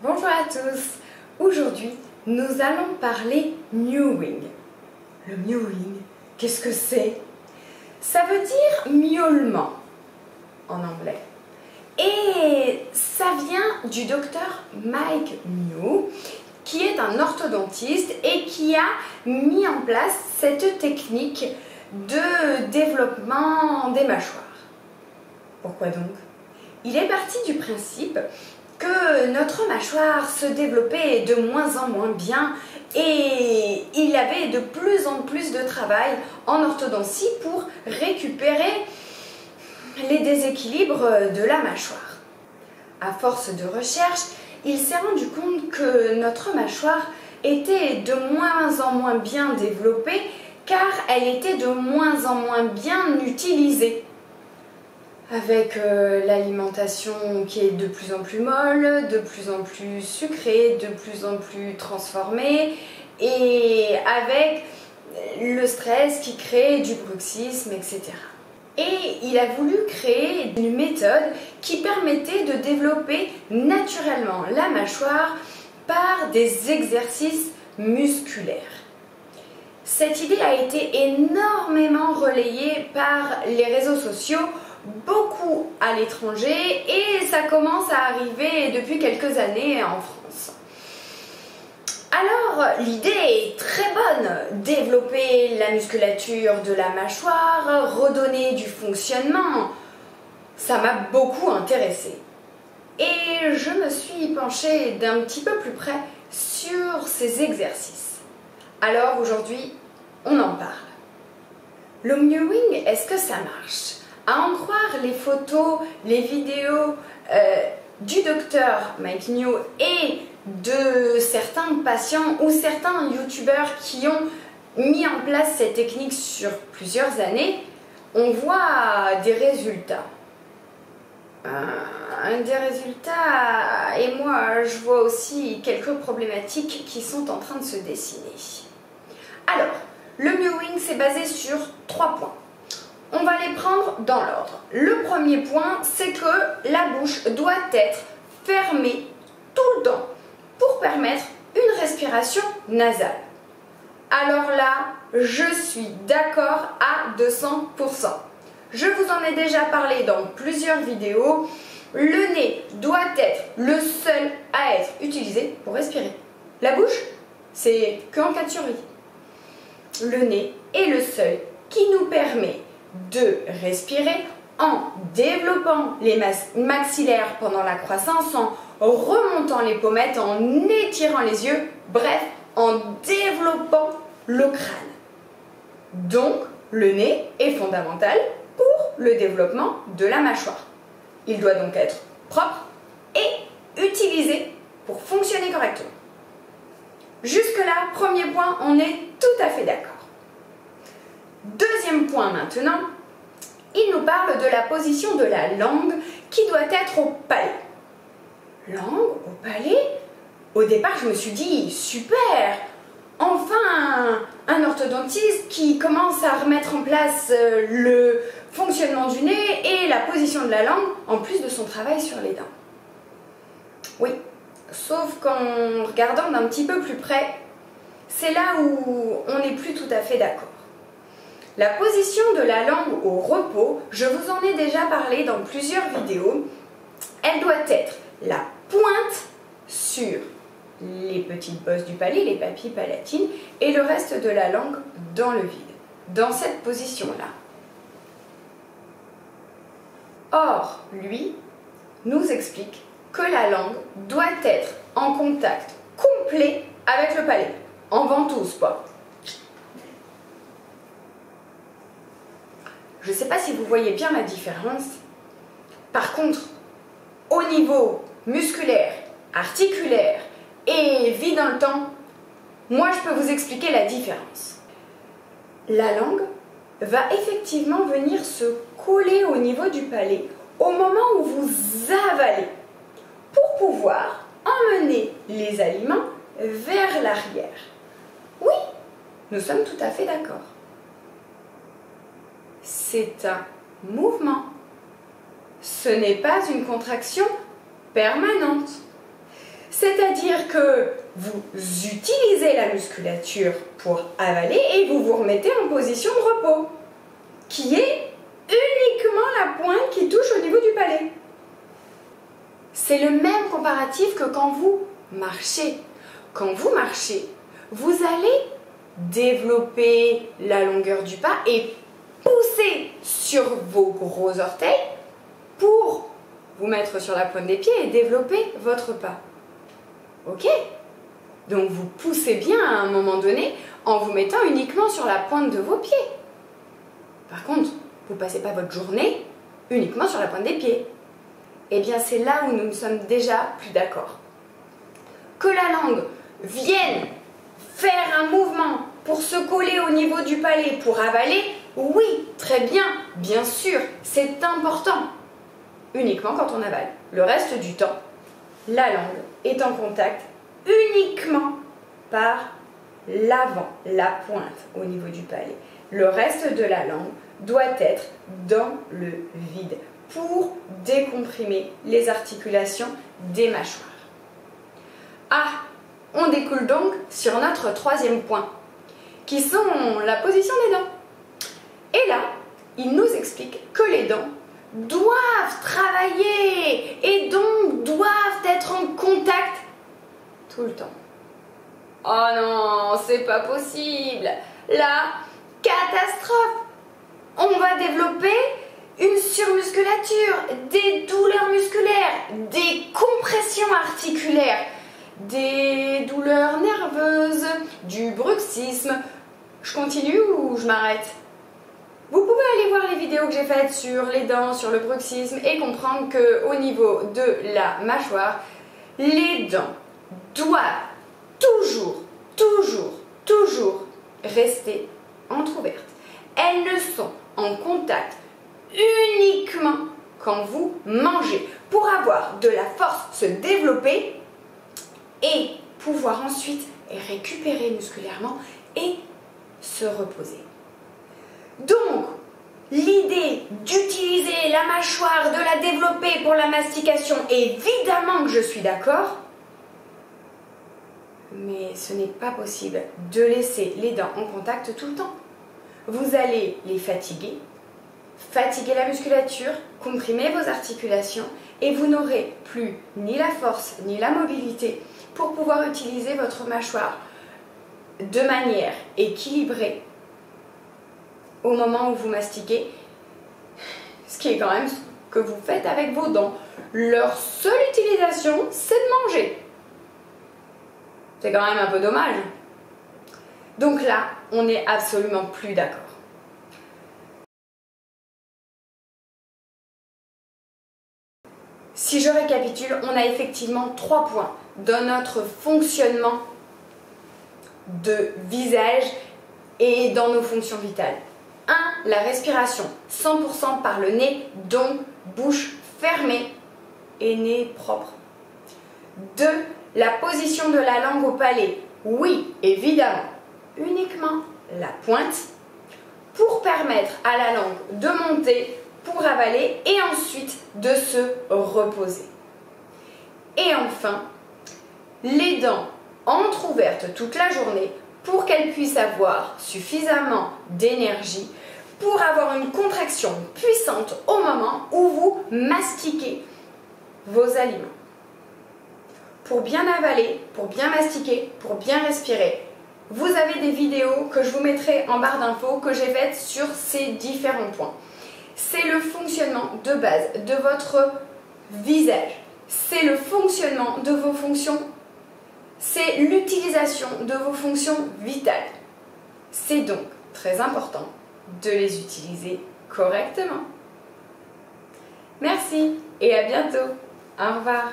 Bonjour à tous. Aujourd'hui, nous allons parler mewing. Le mewing, qu'est-ce que c'est? Ça veut dire miaulement en anglais. Et ça vient du docteur Mike Mew, qui est un orthodontiste et qui a mis en place cette technique de développement des mâchoires. Pourquoi donc? Il est parti du principe que notre mâchoire se développait de moins en moins bien et il avait de plus en plus de travail en orthodontie pour récupérer les déséquilibres de la mâchoire. À force de recherche, il s'est rendu compte que notre mâchoire était de moins en moins bien développée car elle était de moins en moins bien utilisée. Avec l'alimentation qui est de plus en plus molle, de plus en plus sucrée, de plus en plus transformée et avec le stress qui crée du bruxisme, etc. Et il a voulu créer une méthode qui permettait de développer naturellement la mâchoire par des exercices musculaires. Cette idée a été énormément relayée par les réseaux sociaux, beaucoup à l'étranger, et ça commence à arriver depuis quelques années en France. Alors, l'idée est très bonne, développer la musculature de la mâchoire, redonner du fonctionnement, ça m'a beaucoup intéressée. Et je me suis penchée d'un petit peu plus près sur ces exercices. Alors aujourd'hui, on en parle. Le mewing, est-ce que ça marche? À en croire les photos, les vidéos du docteur Mike Mew et de certains patients ou certains youtubeurs qui ont mis en place cette technique sur plusieurs années, on voit des résultats. Et moi je vois aussi quelques problématiques qui sont en train de se dessiner. Alors, le mewing c'est basé sur 3 points. On va les prendre dans l'ordre. Le premier point, c'est que la bouche doit être fermée tout le temps pour permettre une respiration nasale. Alors là, je suis d'accord à 200%. Je vous en ai déjà parlé dans plusieurs vidéos. Le nez doit être le seul à être utilisé pour respirer. La bouche, c'est qu'en cas de survie. Le nez est le seul qui nous permet de respirer en développant les maxillaires pendant la croissance, en remontant les pommettes, en étirant les yeux, bref, en développant le crâne. Donc, le nez est fondamental pour le développement de la mâchoire. Il doit donc être propre et utilisé pour fonctionner correctement. Jusque-là, premier point, on est tout à fait d'accord. Deuxième point maintenant, il nous parle de la position de la langue qui doit être au palais. Langue au palais? Au départ, je me suis dit, super! Enfin, un orthodontiste qui commence à remettre en place le fonctionnement du nez et la position de la langue, en plus de son travail sur les dents. Oui, sauf qu'en regardant d'un petit peu plus près, c'est là où on n'est plus tout à fait d'accord. La position de la langue au repos, je vous en ai déjà parlé dans plusieurs vidéos, elle doit être la pointe sur les petites bosses du palais, les papilles palatines, et le reste de la langue dans le vide, dans cette position-là. Or, lui nous explique que la langue doit être en contact complet avec le palais, en ventouse quoi. Je ne sais pas si vous voyez bien la différence. Par contre, au niveau musculaire, articulaire et vide dans le temps, moi je peux vous expliquer la différence. La langue va effectivement venir se coller au niveau du palais au moment où vous avalez pour pouvoir emmener les aliments vers l'arrière. Oui, nous sommes tout à fait d'accord. C'est un mouvement. Ce n'est pas une contraction permanente. C'est-à-dire que vous utilisez la musculature pour avaler et vous vous remettez en position de repos, qui est uniquement la pointe qui touche au niveau du palais. C'est le même comparatif que quand vous marchez. Quand vous marchez, vous allez développer la longueur du pas et pousser sur vos gros orteils pour vous mettre sur la pointe des pieds et développer votre pas. Ok? Donc vous poussez bien à un moment donné en vous mettant uniquement sur la pointe de vos pieds. Par contre, vous ne passez pas votre journée uniquement sur la pointe des pieds. Eh bien, c'est là où nous ne sommes déjà plus d'accord. Que la langue vienne faire un mouvement pour se coller au niveau du palais, pour avaler, oui, très bien, bien sûr, c'est important. Uniquement quand on avale. Le reste du temps, la langue est en contact uniquement par l'avant, la pointe au niveau du palais. Le reste de la langue doit être dans le vide pour décomprimer les articulations des mâchoires. Ah, on découle donc sur notre troisième point, qui sont la position des dents. Et là, il nous explique que les dents doivent travailler et donc doivent être en contact tout le temps. Oh non, c'est pas possible. La catastrophe. On va développer une surmusculature, des douleurs musculaires, des compressions articulaires, des douleurs nerveuses, du bruxisme. Je continue ou je m'arrête? Vous pouvez aller voir les vidéos que j'ai faites sur les dents, sur le bruxisme et comprendre qu'au niveau de la mâchoire, les dents doivent toujours rester entrouvertes. Elles ne sont en contact uniquement quand vous mangez pour avoir de la force se développer et pouvoir ensuite récupérer musculairement et se reposer. Donc, l'idée d'utiliser la mâchoire, de la développer pour la mastication, évidemment que je suis d'accord, mais ce n'est pas possible de laisser les dents en contact tout le temps. Vous allez les fatiguer la musculature, comprimer vos articulations et vous n'aurez plus ni la force ni la mobilité pour pouvoir utiliser votre mâchoire de manière équilibrée au moment où vous mastiquez, ce qui est quand même ce que vous faites avec vos dents. Leur seule utilisation, c'est de manger. C'est quand même un peu dommage. Donc là, on n'est absolument plus d'accord. Si je récapitule, on a effectivement 3 points dans notre fonctionnement de visage et dans nos fonctions vitales. 1. La respiration, 100% par le nez, donc bouche fermée et nez propre. 2. La position de la langue au palais, oui, évidemment, uniquement la pointe, pour permettre à la langue de monter, pour avaler et ensuite de se reposer. Et enfin, les dents entrouvertes toute la journée pour qu'elles puissent avoir suffisamment d'énergie pour avoir une contraction puissante au moment où vous mastiquez vos aliments. Pour bien avaler, pour bien mastiquer, pour bien respirer, vous avez des vidéos que je vous mettrai en barre d'infos que j'ai faites sur ces différents points. C'est le fonctionnement de base de votre visage. C'est le fonctionnement de vos fonctions. C'est l'utilisation de vos fonctions vitales. C'est donc très important de les utiliser correctement. Merci et à bientôt. Au revoir.